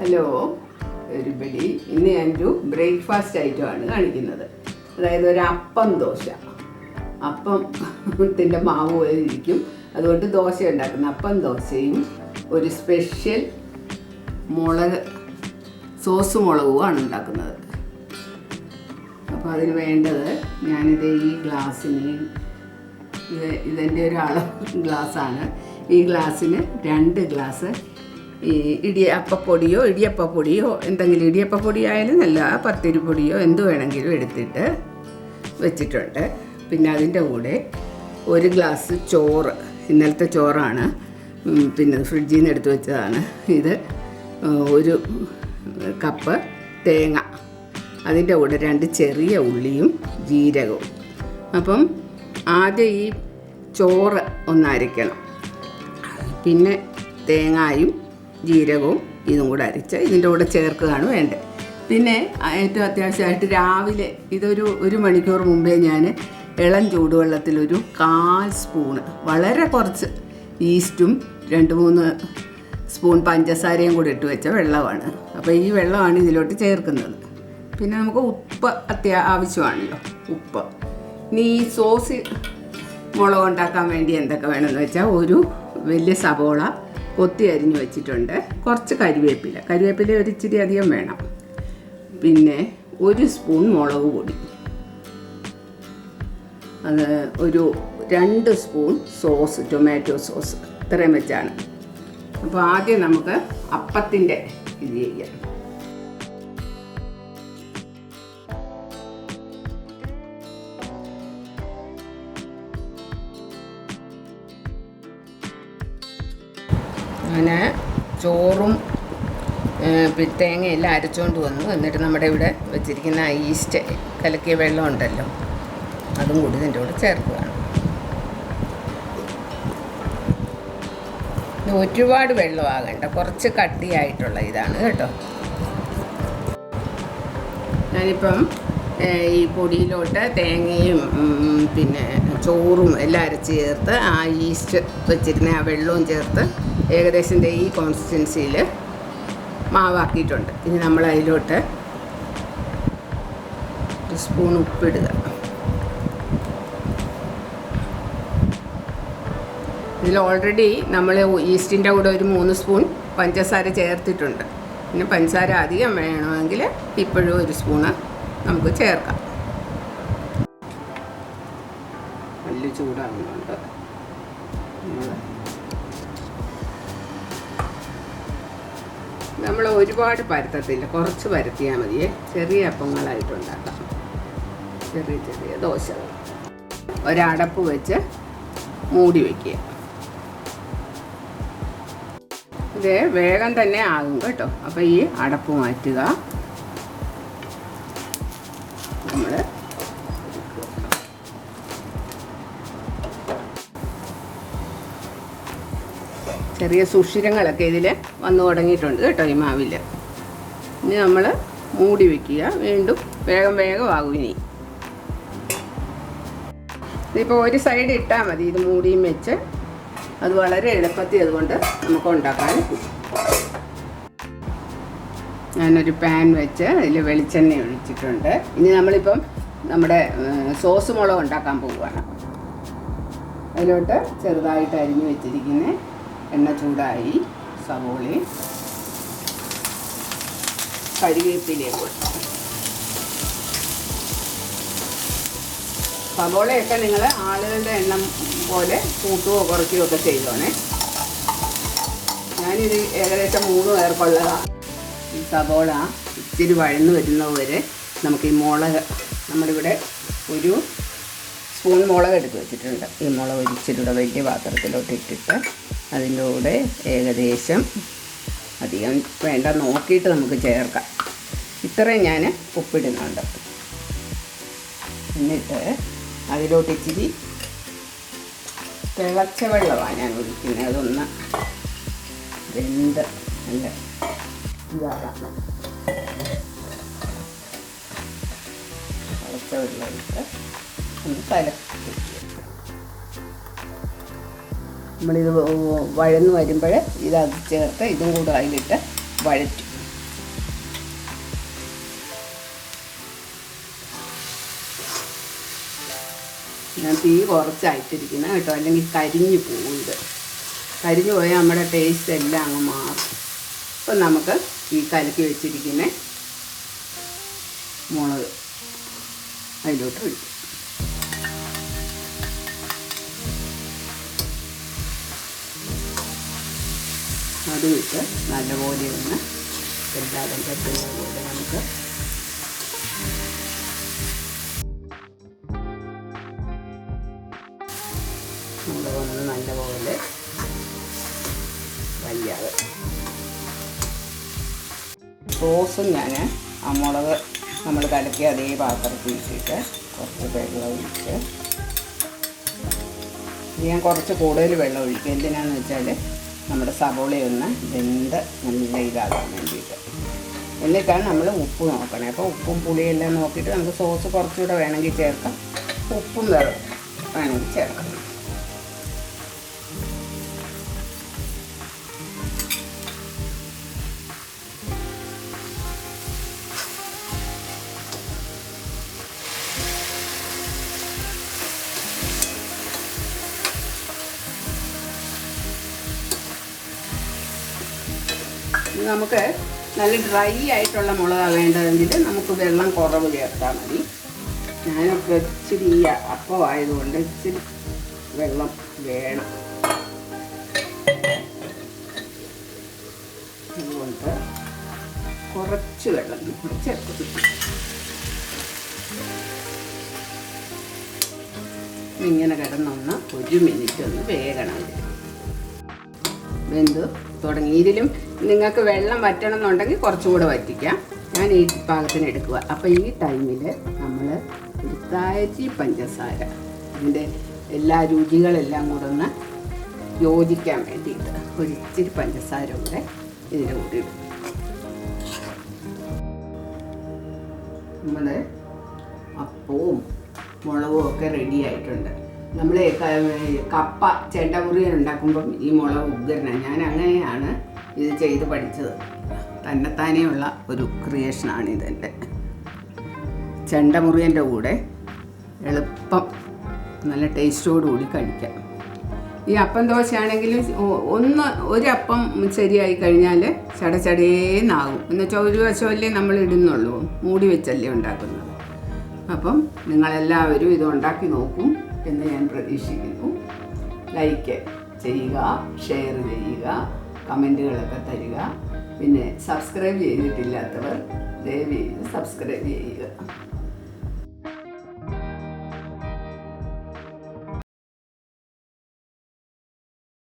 Hello everybody, ഇന്ന് ഞാനൊരു breakfast ഐറ്റമാണ് കാണിക്കുന്നത്. അതായത് ഒരു അപ്പം ദോശ. അപ്പത്തിൻ്റെ മാവ് പോലെ ഇരിക്കും, അതുകൊണ്ട് ദോശ ഉണ്ടാക്കുന്ന അപ്പം ദോശയും ഒരു സ്പെഷ്യൽ സോസ് മുളകുമാണ് ഉണ്ടാക്കുന്നത്. അപ്പോൾ അതിന് വേണ്ടത്, ഞാനിത് ഈ ഗ്ലാസ്സിന്, ഇതെൻ്റെ ഒരു അളവ് ഗ്ലാസ്സാണ്. ഈ ഗ്ലാസ്സിന് 2 ഗ്ലാസ് ഈ ഇടിയപ്പപ്പൊടിയോ എന്തെങ്കിലും ഇടിയപ്പപ്പൊടി ആയാലും നല്ല പത്തിരിപ്പൊടിയോ എന്ത് വേണമെങ്കിലും എടുത്തിട്ട് വെച്ചിട്ടുണ്ട്. പിന്നെ അതിൻ്റെ കൂടെ 1 ഗ്ലാസ് ചോറ്, ഇന്നലത്തെ ചോറാണ്, പിന്നെ ഫ്രിഡ്ജിൽ നിന്ന് എടുത്ത് വെച്ചതാണ്. ഇത് 1 കപ്പ് തേങ്ങ, അതിൻ്റെ കൂടെ 2 ചെറിയ ഉള്ളിയും ജീരകവും. അപ്പം ആദ്യം ഈ ചോറ് ഒന്ന് അരയ്ക്കണം, പിന്നെ തേങ്ങായും ജീരകവും ഇതും കൂടെ അരച്ച് ഇതിൻ്റെ കൂടെ ചേർക്കുകയാണ് വേണ്ടത്. പിന്നെ ഏറ്റവും അത്യാവശ്യമായിട്ട് രാവിലെ ഇതൊരു 1 മണിക്കൂർ മുമ്പേ ഞാൻ ഇളം ചൂടുവെള്ളത്തിൽ 1/4 സ്പൂണ്, വളരെ കുറച്ച് ഈസ്റ്റും 2-3 സ്പൂൺ പഞ്ചസാരയും കൂടി ഇട്ട് വെച്ച വെള്ളമാണ്. അപ്പോൾ ഈ വെള്ളമാണ് ഇതിലോട്ട് ചേർക്കുന്നത്. പിന്നെ നമുക്ക് ഉപ്പ് ആവശ്യമാണല്ലോ, ഉപ്പ്. ഇനി ഈ സോസ് മുളക് ഉണ്ടാക്കാൻ വേണ്ടി എന്തൊക്കെ വേണമെന്ന് വെച്ചാൽ, 1 വലിയ സവോള കൊത്തി അരിഞ്ഞ് വെച്ചിട്ടുണ്ട്, കുറച്ച് കരിവേപ്പില ഒരു ഇച്ചിരി അധികം വേണം, പിന്നെ 1 സ്പൂൺ മുളക് പൊടി, അത് 2 സ്പൂൺ സോസ്, ടൊമാറ്റോ സോസ്, ഇത്രയും വെച്ചാണ്. അപ്പോൾ ആദ്യം നമുക്ക് അപ്പത്തിൻ്റെ ഇത് ചെയ്യാം. അങ്ങനെ ചോറും തേങ്ങയെല്ലാം അരച്ചുകൊണ്ട് വന്നു. എന്നിട്ട് നമ്മുടെ ഇവിടെ വെച്ചിരിക്കുന്ന ഈസ്റ്റ് കലക്കിയ വെള്ളം ഉണ്ടല്ലോ, അതും കൂടി ഇതിൻ്റെ കൂടെ ചേർക്കുകയാണ്. ഒരുപാട് വെള്ളമാകണ്ട, കുറച്ച് കട്ടിയായിട്ടുള്ള ഇതാണ് കേട്ടോ. ഞാനിപ്പം ഈ പൊടിയിലോട്ട് തേങ്ങയും പിന്നെ ചോറും എല്ലാം അരച്ച് ചേർത്ത് ആ ഈസ്റ്റ് വെച്ചിരുന്ന ആ വെള്ളവും ചേർത്ത് ഏകദേശം ഈ കോൺസിസ്റ്റൻസിയിൽ മാവാക്കിയിട്ടുണ്ട്. ഇനി നമ്മൾ അതിലോട്ട് 1 സ്പൂൺ ഉപ്പിടുക. ഇതിൽ ഓൾറെഡി നമ്മൾ ഈസ്റ്റിൻ്റെ കൂടെ 3 സ്പൂൺ പഞ്ചസാര ചേർത്തിട്ടുണ്ട്. പിന്നെ പഞ്ചസാര അധികം വേണമെങ്കിൽ ഇപ്പോഴും 1 സ്പൂണ് നമുക്ക് ചേർക്കാം. നല്ല ചൂടാകുന്നുണ്ട്. നമ്മൾ ഒരുപാട് പരത്തത്തില്ല, കുറച്ച് പരത്തിയാൽ മതിയേ. ചെറിയ അപ്പങ്ങളായിട്ടുണ്ടാക്കാം, ചെറിയ ദോശകൾ. ഒരടപ്പ് വെച്ച് മൂടി വയ്ക്കുക. ഇത് വേഗം തന്നെ ആകും കേട്ടോ. അപ്പോൾ ഈ അടപ്പ് മാറ്റുക. നമ്മൾ ചെറിയ സുഷിരങ്ങളൊക്കെ ഇതിൽ വന്നു തുടങ്ങിയിട്ടുണ്ട് കേട്ടോ ഈ മാവിൽ. ഇനി നമ്മൾ മൂടി വയ്ക്കുക. വീണ്ടും വേഗമാകും. ഇനി ഇതിപ്പോൾ 1 സൈഡ് ഇട്ടാൽ മതി, ഇത് മൂടിയും വെച്ച്. അത് വളരെ എളുപ്പത്തിൽ അതുകൊണ്ട് നമുക്ക് ഉണ്ടാക്കാൻ. ഞാനൊരു പാൻ വെച്ച് അതിൽ വെളിച്ചെണ്ണ ഒഴിച്ചിട്ടുണ്ട്. ഇനി നമ്മളിപ്പം നമ്മുടെ സോസ് മുളക് ഉണ്ടാക്കാൻ പോവുകയാണ്. അതിലോട്ട് ചെറുതായിട്ട് അരിഞ്ഞ് വെച്ചിരിക്കുന്ന എണ്ണ ചൂടായി, സവോളയും കരിവേപ്പിലയും കൊടുത്തു. സവോളയൊക്കെ നിങ്ങൾ ആളുകളുടെ എണ്ണം പോലെ കൂട്ടുകയോ കുറയ്ക്കുകയോ ഒക്കെ ചെയ്തോണേ. ഞാനിത് ഏകദേശം 3 പേർക്കുള്ളതാണ്. ഈ സവോള ഇച്ചിരി വഴന്ന് വരുന്നവരെ നമുക്ക് ഈ മുളക്, നമ്മളിവിടെ 1 സ്പൂൺ മുളക് എടുത്ത് വെച്ചിട്ടുണ്ട്. ഈ മുളക് ഇച്ചിരി കൂടെ വലിയ പാത്രത്തിലോട്ട് ഇട്ടിട്ട് അതിൻ്റെ കൂടെ ഏകദേശം, അധികം വേണ്ട നോക്കിയിട്ട് നമുക്ക് ചേർക്കാം, ഇത്രയും ഞാൻ ഉപ്പിടുന്നുണ്ട്. എന്നിട്ട് അതിലോട്ട് ഇച്ചിരി തിളച്ച വെള്ളമാണ് ഞാൻ ഒഴിക്കുന്നത്. അതൊന്ന് വെന്ത് നല്ല ഇതാകാം. തിളച്ച വെള്ളം ഇട്ട് ഒന്ന് കലക്കി നമ്മളിത് വഴന്ന് വരുമ്പോൾ ഇതത് ചേർത്ത് ഇതും കൂടെ അതിലിട്ട് വഴറ്റും. ഞാൻ തീ കുറച്ചായിട്ടിരിക്കുന്നത് കേട്ടോ, അല്ലെങ്കിൽ കരിഞ്ഞു പോകും. ഇത് കരിഞ്ഞു പോയാൽ നമ്മുടെ ടേസ്റ്റ് എല്ലാം അങ്ങ് മാറും. അപ്പം നമുക്ക് ഈ കലക്കി വെച്ചിരിക്കുന്ന മുളക് അതിലോട്ട് ഒഴിക്കും. അതും ഇട്ട് നല്ലപോലെ ഒന്ന് എല്ലാവരും പറ്റുന്ന പോലെ നമുക്ക് മുളകൊന്ന് നല്ലപോലെ വയ്യാതെ സോസും ഞാൻ ആ മുളക് നമ്മൾ കലക്കി അതേ പാത്രത്തിൽ ഇട്ടിട്ട് കുറച്ച് വെള്ളം ഒഴിച്ച്, ഞാൻ കുറച്ച് കൂടുതൽ വെള്ളം ഒഴിക്കും. എന്തിനാണെന്ന് വെച്ചാൽ നമ്മുടെ സവോളയൊന്ന് വെന്ത് നല്ല ഇതാകാൻ വേണ്ടിയിട്ട്. എന്നിട്ടാണ് നമ്മൾ ഉപ്പ് നോക്കണേ. അപ്പോൾ ഉപ്പും പുളിയെല്ലാം നോക്കിയിട്ട് നമുക്ക് സോസ് കുറച്ചുകൂടെ വേണമെങ്കിൽ ചേർക്കാം, ഉപ്പും വേണമെങ്കിൽ ചേർക്കാം. നമുക്ക് നല്ല ഡ്രൈ ആയിട്ടുള്ള മുളകാണ് വേണ്ടതെങ്കിൽ നമുക്ക് വെള്ളം കുറവ് ചേർത്താൽ മതി. ഞാനൊക്കെ ഇച്ചിരി അപ്പം ആയതുകൊണ്ട് ഇച്ചിരി വെള്ളം വേണം. അതുകൊണ്ട് കുറച്ച് വെള്ളം കൂടി ചേർക്കും. ഇങ്ങനെ കിടന്നൊന്ന് 1 മിനിറ്റ് ഒന്ന് വേഗണം. വെന്ത് തുടങ്ങി. ഇതിലും നിങ്ങൾക്ക് വെള്ളം വറ്റണം എന്നുണ്ടെങ്കിൽ കുറച്ചുകൂടെ വറ്റിക്കാം. ഞാൻ ഈ പാകത്തിന് എടുക്കുക. അപ്പോൾ ഈ ടൈമിൽ നമ്മൾ ഒരു താഴി പഞ്ചസാര, ഇതിൻ്റെ എല്ലാ രുചികളെല്ലാം കൂടെ ഒന്ന് യോജിക്കാൻ വേണ്ടിയിട്ട് ഒരു ഇച്ചിരി പഞ്ചസാര കൂടെ ഇതിൻ്റെ കൂടെ ഇടും. നമ്മൾ അപ്പവും മുളകും ഒക്കെ റെഡി ആയിട്ടുണ്ട്. നമ്മൾ കപ്പ ചെണ്ടമുറിയൻ ഉണ്ടാക്കുമ്പം ഈ മുളക് ഉഗ്രനാണ്. ഞാൻ അങ്ങനെയാണ് ഇത് ചെയ്ത് പഠിച്ചത്. തന്നെത്താനെയുള്ള ഒരു ക്രിയേഷനാണ് ഇതെൻ്റെ. ചെണ്ടമുറിയൻ്റെ കൂടെ എളുപ്പം നല്ല ടേസ്റ്റോടുകൂടി കഴിക്കാം. ഈ അപ്പം ദോശയാണെങ്കിലും ഒരപ്പം ശരിയായി കഴിഞ്ഞാൽ ചടചടേന്നാകും. എന്നുവെച്ചാൽ ഒരു വശമല്ലേ നമ്മൾ ഇടുന്നുള്ളൂ, മൂടി വെച്ചല്ലേ ഉണ്ടാക്കുന്നത്. അപ്പം നിങ്ങളെല്ലാവരും ഇത് ഉണ്ടാക്കി നോക്കും എന്ന് ഞാൻ പ്രതീക്ഷിക്കുന്നു. ലൈക്ക് ചെയ്യുക, ഷെയർ ചെയ്യുക, കമൻറ്റുകളൊക്കെ തരിക. പിന്നെ സബ്സ്ക്രൈബ് ചെയ്തിട്ടില്ലാത്തവർ ദയവ് ചെയ്ത് സബ്സ്ക്രൈബ് ചെയ്യുക.